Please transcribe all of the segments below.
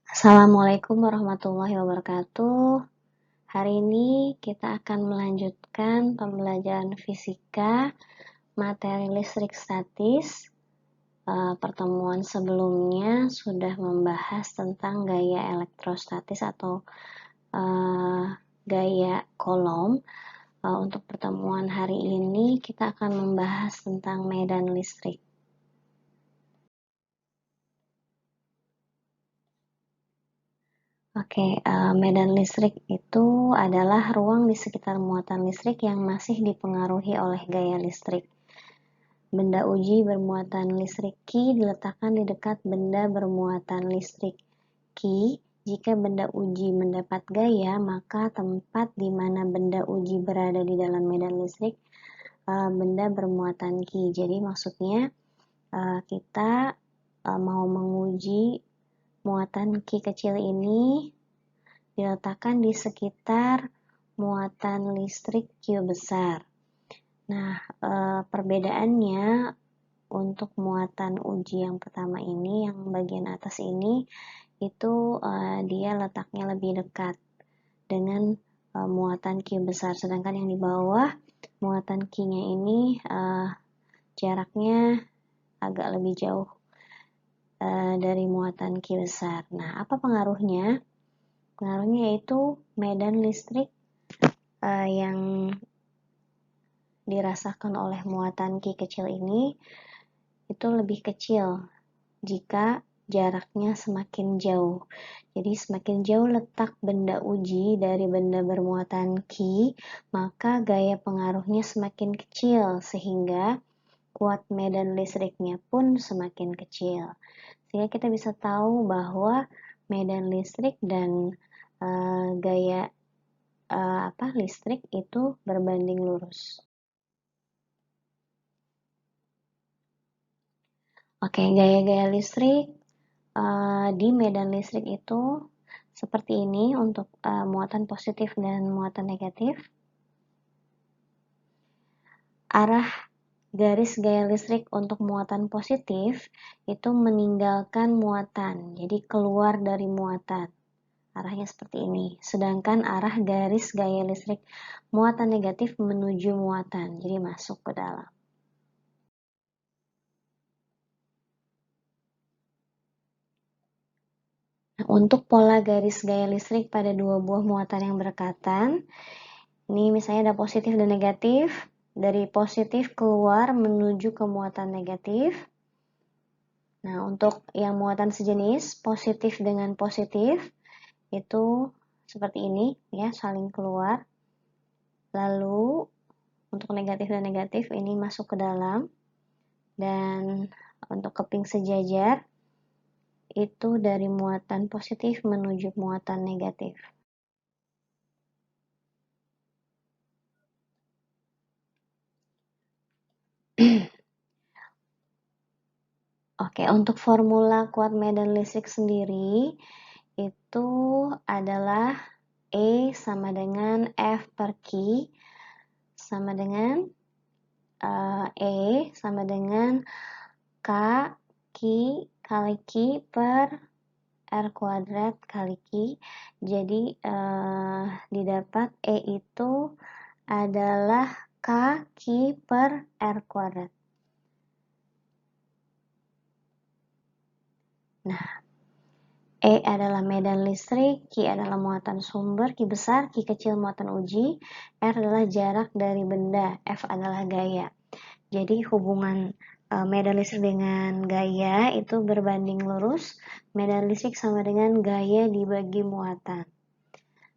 Assalamualaikum warahmatullahi wabarakatuh. Hari ini kita akan melanjutkan pembelajaran fisika materi listrik statis. Pertemuan sebelumnya sudah membahas tentang gaya elektrostatis atau gaya kolom. Untuk pertemuan hari ini kita akan membahas tentang medan listrik. Medan listrik itu adalah ruang di sekitar muatan listrik yang masih dipengaruhi oleh gaya listrik. Benda uji bermuatan listrik Q diletakkan di dekat benda bermuatan listrik Q. Jika benda uji mendapat gaya, maka tempat di mana benda uji berada di dalam medan listrik benda bermuatan Q. Jadi maksudnya kita mau menguji muatan Q kecil ini diletakkan di sekitar muatan listrik Q besar. Nah, perbedaannya untuk muatan uji yang pertama ini, yang bagian atas ini, itu dia letaknya lebih dekat dengan muatan Q besar. Sedangkan yang di bawah, muatan Q-nya ini jaraknya agak lebih jauh dari muatan Q besar. Nah, apa pengaruhnya? Pengaruhnya yaitu medan listrik yang dirasakan oleh muatan Q kecil ini itu lebih kecil jika jaraknya semakin jauh. Jadi semakin jauh letak benda uji dari benda bermuatan Q, maka gaya pengaruhnya semakin kecil sehingga kuat medan listriknya pun semakin kecil. Sehingga kita bisa tahu bahwa medan listrik dan gaya listrik itu berbanding lurus. Gaya-gaya listrik di medan listrik itu seperti ini untuk muatan positif dan muatan negatif. Arah garis gaya listrik untuk muatan positif itu meninggalkan muatan, jadi keluar dari muatan. Arahnya seperti ini. Sedangkan arah garis gaya listrik muatan negatif menuju muatan, jadi masuk ke dalam. Nah, untuk pola garis gaya listrik pada dua buah muatan yang berdekatan, ini misalnya ada positif dan negatif. Dari positif keluar menuju ke muatan negatif. Nah, untuk yang muatan sejenis, positif dengan positif, itu seperti ini, ya, saling keluar. Lalu, untuk negatif dan negatif, ini masuk ke dalam. Dan untuk keping sejajar, itu dari muatan positif menuju muatan negatif. Untuk formula kuat medan listrik sendiri itu adalah E sama dengan F per Q sama dengan E sama dengan K Q kali Q per R kuadrat kali Q. Jadi didapat E itu adalah K Q per R kuadrat. Nah, E adalah medan listrik, Q adalah muatan sumber, Q besar, Q kecil muatan uji, R adalah jarak dari benda, F adalah gaya. Jadi hubungan medan listrik dengan gaya itu berbanding lurus, medan listrik sama dengan gaya dibagi muatan.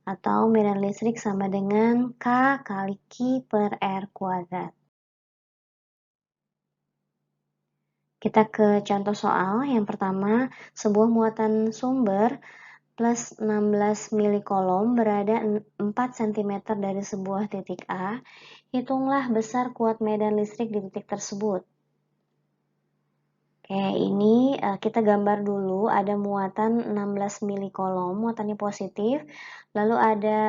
Atau medan listrik sama dengan K kali Q per R kuadrat. Kita ke contoh soal. Yang pertama, sebuah muatan sumber plus 16 milikolom berada 4 cm dari sebuah titik A. Hitunglah besar kuat medan listrik di titik tersebut. Ini kita gambar dulu, ada muatan 16 milikolom, muatannya positif. Lalu ada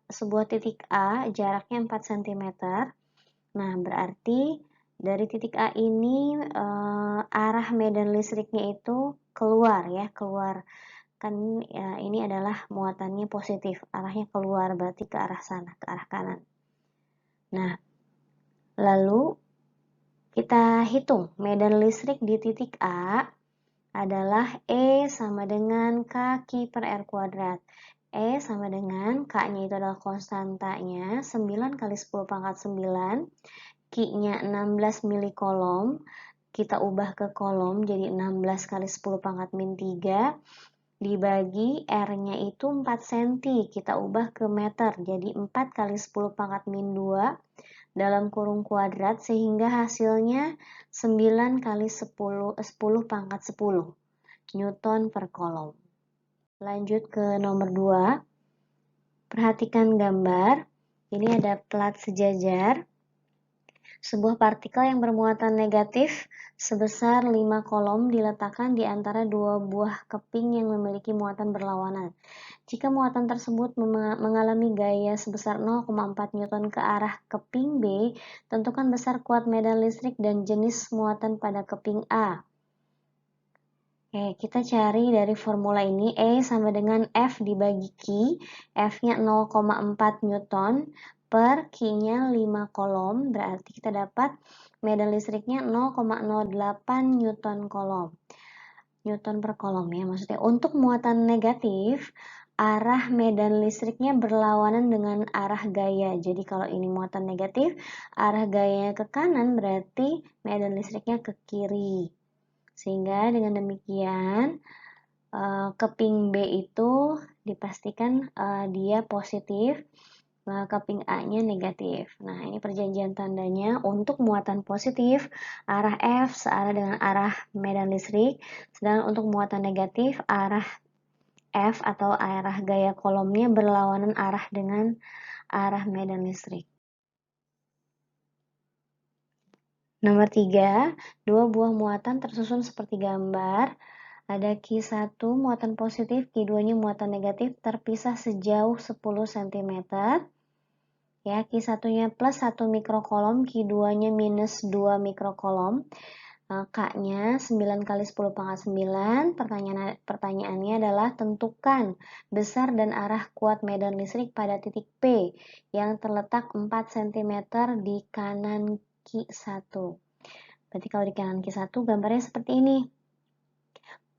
sebuah titik A, jaraknya 4 cm. Nah, berarti dari titik A ini arah medan listriknya itu keluar, ya, keluar Kan ya, ini adalah muatannya positif, arahnya keluar, berarti ke arah sana, ke arah kanan. Nah, lalu kita hitung medan listrik di titik A adalah E sama dengan K per R kuadrat. E sama dengan K-nya itu adalah konstantanya 9 kali 10 pangkat 9, Q-nya 16 milikolom, kita ubah ke kolom jadi 16 kali 10 pangkat min 3, dibagi R-nya itu 4 cm, kita ubah ke meter jadi 4 kali 10 pangkat min 2 dalam kurung kuadrat, sehingga hasilnya 9 kali 10 pangkat 10 Newton per kolom. Lanjut ke nomor 2. Perhatikan gambar. Ini ada plat sejajar. Sebuah partikel yang bermuatan negatif sebesar 5 kolom diletakkan di antara dua buah keping yang memiliki muatan berlawanan. Jika muatan tersebut mengalami gaya sebesar 0,4 Newton ke arah keping B, tentukan besar kuat medan listrik dan jenis muatan pada keping A. Oke, kita cari dari formula ini, E sama dengan F dibagi Q, F-nya 0,4 Newton, per Q-nya 5 kolom, berarti kita dapat medan listriknya 0,08 Newton per kolom ya, maksudnya untuk muatan negatif, arah medan listriknya berlawanan dengan arah gaya. Jadi kalau ini muatan negatif, arah gayanya ke kanan, berarti medan listriknya ke kiri. Sehingga dengan demikian, keping B itu dipastikan dia positif, keping A-nya negatif. Nah, ini perjanjian tandanya untuk muatan positif, arah F searah dengan arah medan listrik, sedangkan untuk muatan negatif, arah F atau arah gaya kolomnya berlawanan arah dengan arah medan listrik. Nomor 3, dua buah muatan tersusun seperti gambar. Ada Q1 muatan positif, Q2-nya muatan negatif, terpisah sejauh 10 cm. Ya, Q1-nya plus 1 mikrokolom, Q2-nya minus 2 mikrokolom. K-nya 9 kali 10 pangkat 9. Pertanyaannya adalah tentukan besar dan arah kuat medan listrik pada titik P yang terletak 4 cm di kanan Q1. Berarti kalau di kanan Q1 gambarnya seperti ini.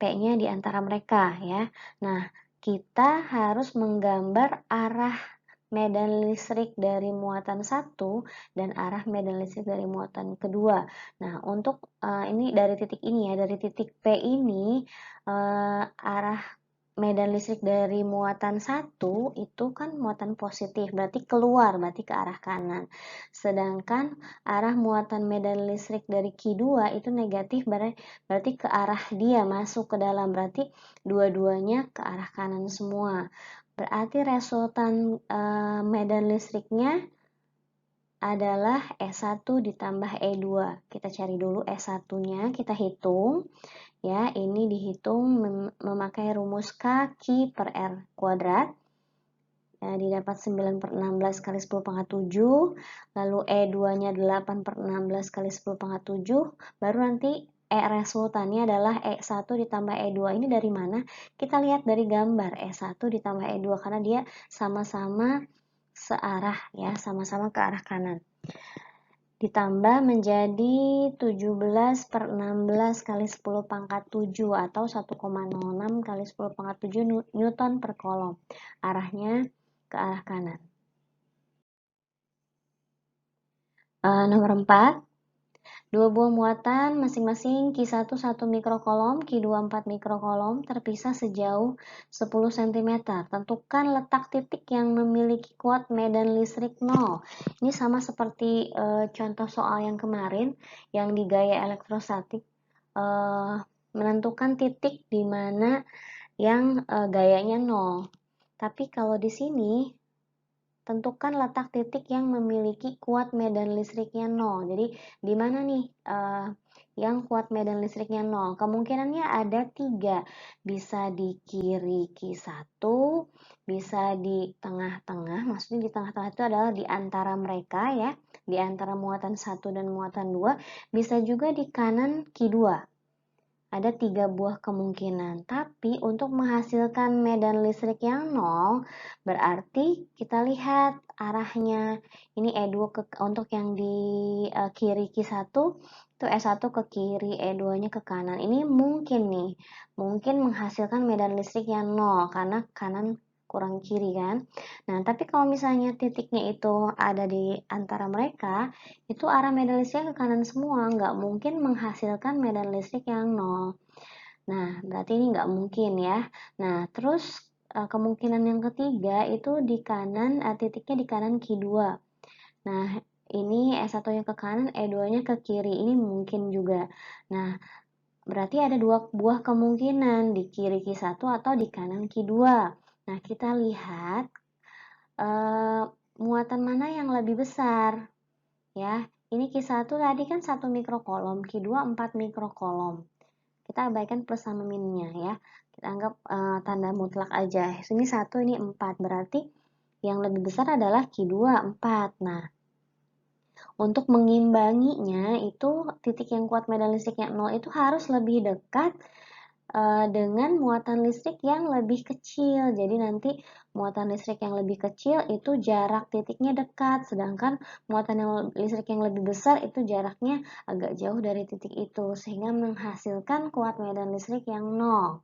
P-nya di antara mereka ya. Nah, kita harus menggambar arah medan listrik dari muatan satu dan arah medan listrik dari muatan kedua. Nah, untuk ini dari titik ini ya, dari titik P ini arah medan listrik dari muatan satu itu kan muatan positif, berarti keluar, berarti ke arah kanan. Sedangkan arah muatan medan listrik dari Q2 itu negatif, berarti ke arah dia, masuk ke dalam, berarti dua-duanya ke arah kanan semua. Berarti resultan medan listriknya adalah E1 ditambah E2. Kita cari dulu E1-nya, kita hitung. Ya, ini dihitung memakai rumus K per R kuadrat. Ya, didapat 9 per 16 kali 10 pangkat 7. Lalu E2-nya 8 per 16 kali 10 pangkat 7. Baru nanti resultannya adalah E1 ditambah E2. Ini dari mana? Kita lihat dari gambar E1 ditambah E2 karena dia sama-sama searah ya, sama-sama ke arah kanan. Ditambah menjadi 17 per 16 kali 10 pangkat 7 atau 1,06 kali 10 pangkat 7 Newton per kolom. Arahnya ke arah kanan. Nomor 4. Dua buah muatan masing-masing Q1 1 mikrokolom, Q2 4 mikrokolom terpisah sejauh 10 cm. Tentukan letak titik yang memiliki kuat medan listrik 0. Ini sama seperti contoh soal yang kemarin yang di gaya elektrostatik. Menentukan titik di mana yang gayanya 0. Tapi kalau di sini tentukan letak titik yang memiliki kuat medan listriknya 0. Jadi, di mana nih yang kuat medan listriknya 0? Kemungkinannya ada 3. Bisa di kiri Q1, bisa di tengah-tengah. Maksudnya di tengah-tengah itu adalah di antara mereka ya, di antara muatan 1 dan muatan 2. Bisa juga di kanan Q2. Ada 3 buah kemungkinan, tapi untuk menghasilkan medan listrik yang nol, berarti kita lihat arahnya. Ini E2 untuk yang di kiri Q1, itu E1 ke kiri, E2-nya ke kanan. Ini mungkin nih, mungkin menghasilkan medan listrik yang nol, karena kanan kurang kiri kan. Nah, tapi kalau misalnya titiknya itu ada di antara mereka, itu arah medan listriknya ke kanan semua, nggak mungkin menghasilkan medan listrik yang nol. Nah, berarti ini nggak mungkin ya. Nah, terus kemungkinan yang ketiga itu di kanan, titiknya di kanan Q2. Nah, ini S1-nya ke kanan, E2-nya ke kiri. Ini mungkin juga. Nah, berarti ada 2 buah kemungkinan, di kiri Q1 atau di kanan Q2. Nah, kita lihat muatan mana yang lebih besar. Ya, ini Q1 tadi kan 1 mikrokolom, Q2 4 mikrokolom. Kita abaikan plus sama minusnya ya. Kita anggap tanda mutlak aja. Ini 1, ini 4. Berarti yang lebih besar adalah Q2, 4. Nah, untuk mengimbanginya itu titik yang kuat medan listriknya 0 itu harus lebih dekat dengan muatan listrik yang lebih kecil. Jadi nanti muatan listrik yang lebih kecil itu jarak titiknya dekat, sedangkan muatan listrik yang lebih besar itu jaraknya agak jauh dari titik itu, sehingga menghasilkan kuat medan listrik yang nol.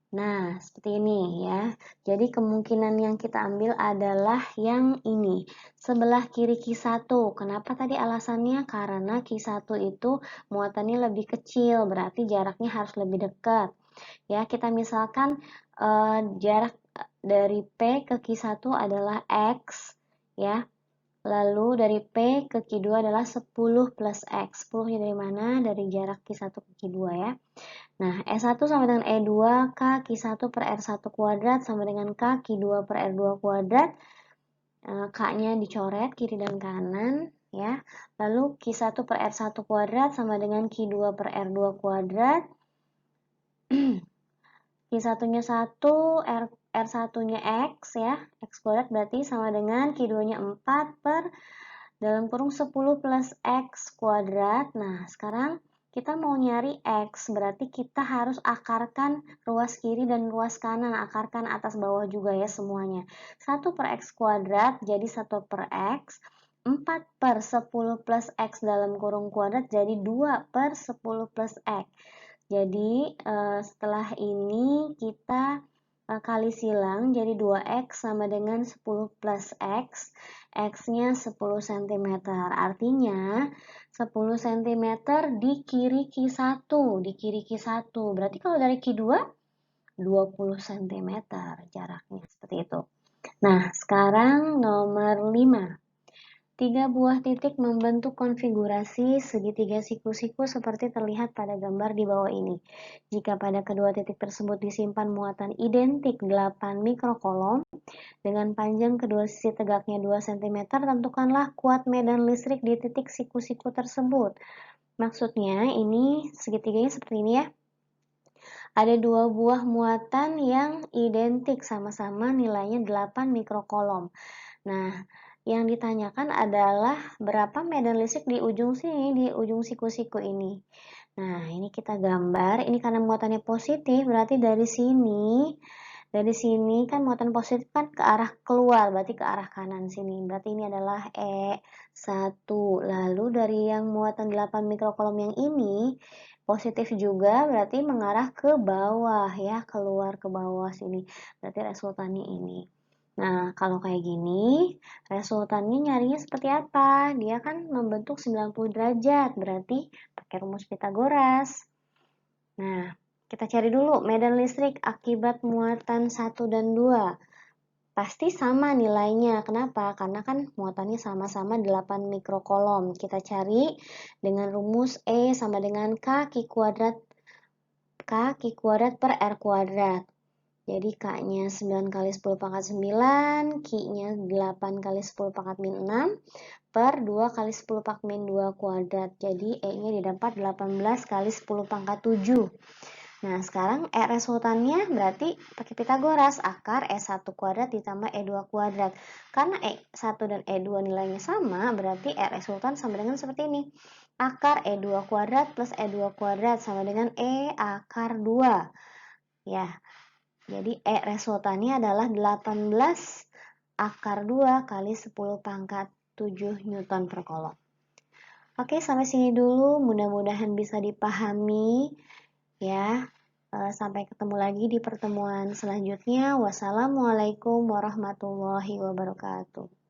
Nah, seperti ini ya. Jadi kemungkinan yang kita ambil adalah yang ini. Sebelah kiri Q1. Kenapa tadi alasannya? Karena Q1 itu muatannya lebih kecil, berarti jaraknya harus lebih dekat. Ya, kita misalkan jarak dari P ke Q1 adalah X ya. Lalu dari P ke Q2 adalah 10 plus X. 10-nya dari mana? Dari jarak Q1 ke Q2 ya. Nah, S1 sama dengan E2, K Q1 per R1 kuadrat sama dengan K Q2 per R2 kuadrat. K-nya dicoret kiri dan kanan ya. Lalu Q1 per R1 kuadrat sama dengan Q2 per R2 kuadrat. Q1-nya 1, R1-nya X ya. X kuadrat berarti sama dengan Q2-nya 4 per dalam kurung 10 plus X kuadrat. Nah, sekarang kita mau nyari X, berarti kita harus akarkan ruas kiri dan ruas kanan, akarkan atas bawah juga ya semuanya. 1 per X kuadrat jadi 1 per X, 4 per 10 plus X dalam kurung kuadrat jadi 2 per 10 plus X. Jadi setelah ini kita kali silang jadi 2X sama dengan 10 plus X. X-nya 10 cm. Artinya 10 cm di kiri Q1. Di kiri Q1. Berarti kalau dari Q2 20 cm jaraknya. Seperti itu. Nah, sekarang nomor 5. 3 buah titik membentuk konfigurasi segitiga siku-siku seperti terlihat pada gambar di bawah ini. Jika pada kedua titik tersebut disimpan muatan identik 8 mikrokolom, dengan panjang kedua sisi tegaknya 2 cm, tentukanlah kuat medan listrik di titik siku-siku tersebut. Maksudnya ini segitiganya seperti ini ya. Ada 2 buah muatan yang identik sama-sama nilainya 8 mikrokolom. Nah, yang ditanyakan adalah berapa medan listrik di ujung sini, di ujung siku-siku ini. Nah, ini kita gambar. Ini karena muatannya positif, berarti dari sini kan muatan positif kan ke arah keluar, berarti ke arah kanan sini. Berarti ini adalah E1. Lalu dari yang muatan 8 mikrokolom yang ini, positif juga berarti mengarah ke bawah ya, keluar ke bawah sini. Berarti resultannya ini. Nah, kalau kayak gini, resultannya nyarinya seperti apa? Dia kan membentuk 90 derajat, berarti pakai rumus Pitagoras. Nah, kita cari dulu medan listrik akibat muatan 1 dan 2. Pasti sama nilainya. Kenapa? Karena kan muatannya sama-sama 8 mikrokolom. Kita cari dengan rumus E sama dengan K Q kuadrat per R kuadrat. Jadi K-nya 9 kali 10 pangkat 9, Q-nya 8 kali 10 pangkat min 6, per 2 kali 10 pangkat min 2 kuadrat. Jadi E-nya didapat 18 kali 10 pangkat 7. Nah, sekarang E resultannya berarti pakai Pitagoras, akar E1 kuadrat ditambah E2 kuadrat. Karena E1 dan E2 nilainya sama, berarti E resultan sama dengan seperti ini. akar E2 kuadrat plus E2 kuadrat sama dengan E akar 2. Ya, jadi E resultannya adalah 18 akar 2 kali 10 pangkat 7 Newton per kolom. Oke, sampai sini dulu. Mudah-mudahan bisa dipahami ya. Sampai ketemu lagi di pertemuan selanjutnya. Wassalamualaikum warahmatullahi wabarakatuh.